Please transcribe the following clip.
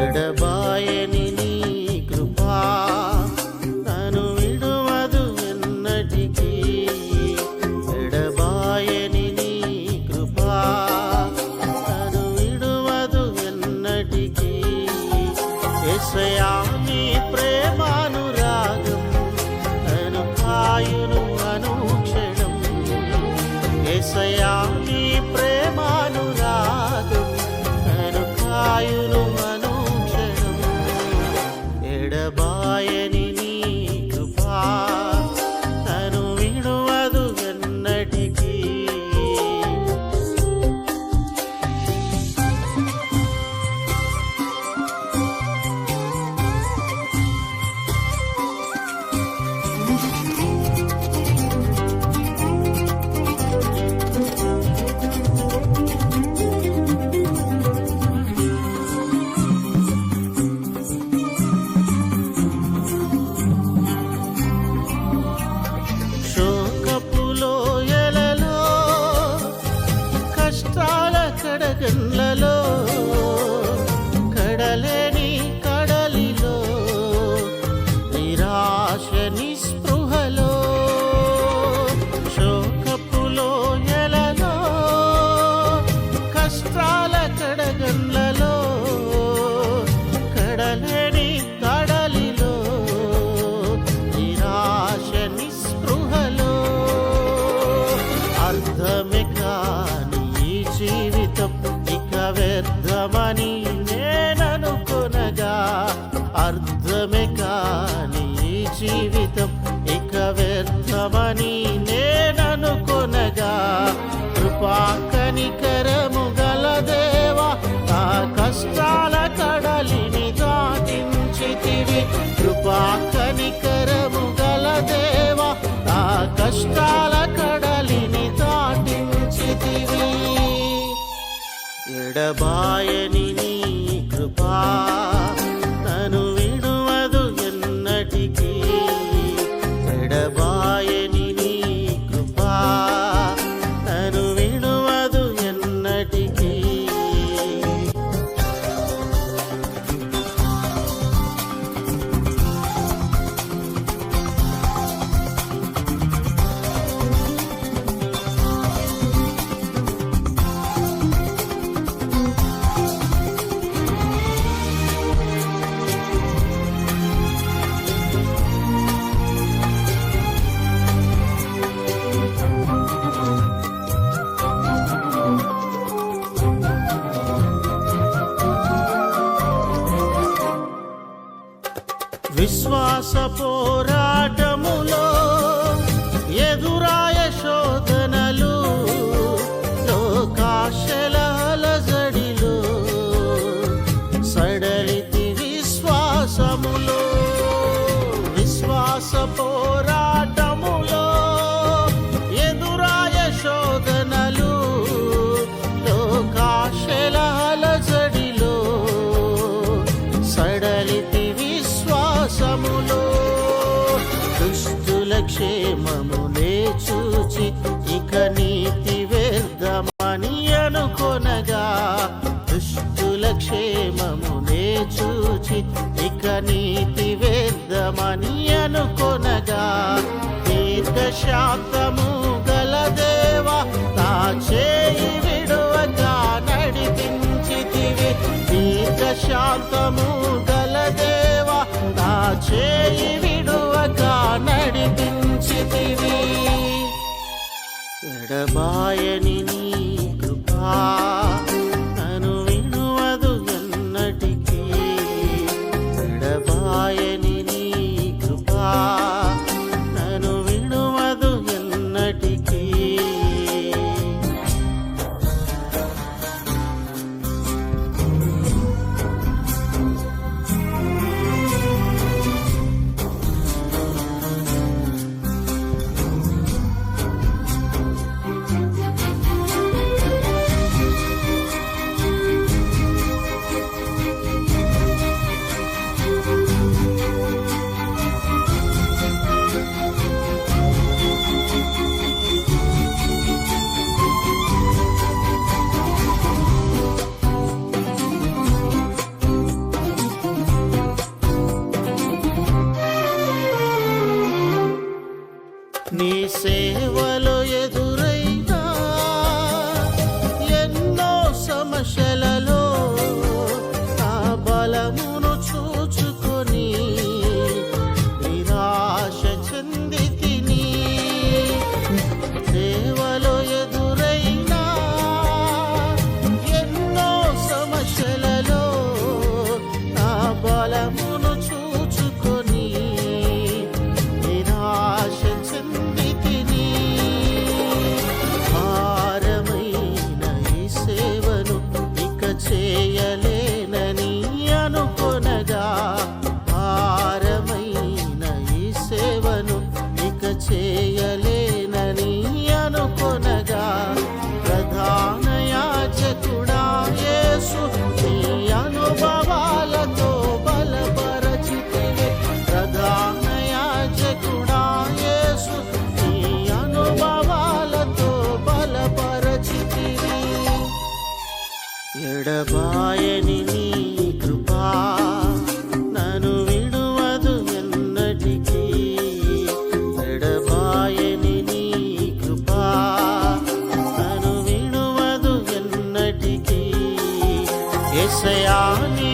ఎడబాయని నీ కృపా నన్ను విడువదు ఎన్నటికీ. ఎడబాయని నీ కృపా నన్ను విడువదు ఎన్నటికీ. యేసయ్యా నీ ప్రేమానురాగం నన్ను కాయును అనుక్షణం. యేసయ్యా నీ ప్రేమానురాగం నన్ను కాయును అనుక్షణం. ఎడబాయని నీ కృపా నన్ను విడువదు ఎన్నటికీ. కష్టాల కడగండ్లలో కడలేని కడలిలో నిరాశ నిస్పృహలో శోకపులో ఎలలో కష్టాల కడగండ్లలో కడలేని కడలిలో నిరాశ నిస్పృహలో అర్థమే జీవితం ఇక వ్యర్థమని నేననుకొనగా. అర్థమే కాని జీవితం ఇక వ్యర్థమని నేననుకొనగా. కృపా కనికరము గల దేవా ఆ కష్టాల కడలిని దాటించితివి. కృపా కనికరము గల దేవా ఆ కష్టాల కడలిని దాటించితివి. ఎడబాయని నీ కృపా నన్ను విడువదు ఎన్నటికీ. ఎడబాయని నీ కృపా నన్ను విడువదు ఎన్నటికీ. విశ్వాస పోరాటములో ఎదురాయ శోధనలు లోకాశల అలజడిలో సడలితి విశ్వాసములో. విశ్వాస పోరాటములో ఎదురాయ శోధనలు లోకాశల అలజడిలో సడలితి విశ్వాసములో. దుష్టుల క్షేమమునే చూచి ఇక నీతి వ్యర్థమని అనుకొనగా. దుష్టుల క్షేమమునే చూచి ఇక నీతి వ్యర్థమని అనుకొనగా. దీర్ఘశాంతము గల దేవా నా చేయి విడువగా నడిపించితివి. దీర్ఘశాంతము గల దేవా నా చేయి విడువగా నడిపించితివి. ఎడబాయని నీ కృపా నన్ను విడువదు ఎన్నటికీ. ఎడబాయని నీ కృపా నన్ను విడువదు ఎన్నటికీ. సేవలో ఎదురైనా ఎన్నో సమస్యలలో నా బలమును చూచుకొని నిరాశ చెందితిని. సేవలో ఎదురైనా ఎన్నో సమస్యలలో నా బలమును చూచుకొని నిరాశ చెందితిని. భారమైన ఈ సేవను ఇక చేయలేనని అనుకొనగా, భారమైన ఈ సేవను ఇక చేయలేనని అనుకొనగా, ప్రధాన యాజకుడా యేసు నీ అనుభవాలతో బలపరచితివే. ప్రధాన యాజకుడా యేసు నీ అనుభవాలతో బలపరచితివి. ఎడబాయని నీ కృపా నన్ను విడువదు ఎన్నటికీ. ఎడబాయని నీ కృపా నన్ను విడువదు ఎన్నటికీ. యేసయ్యా నీ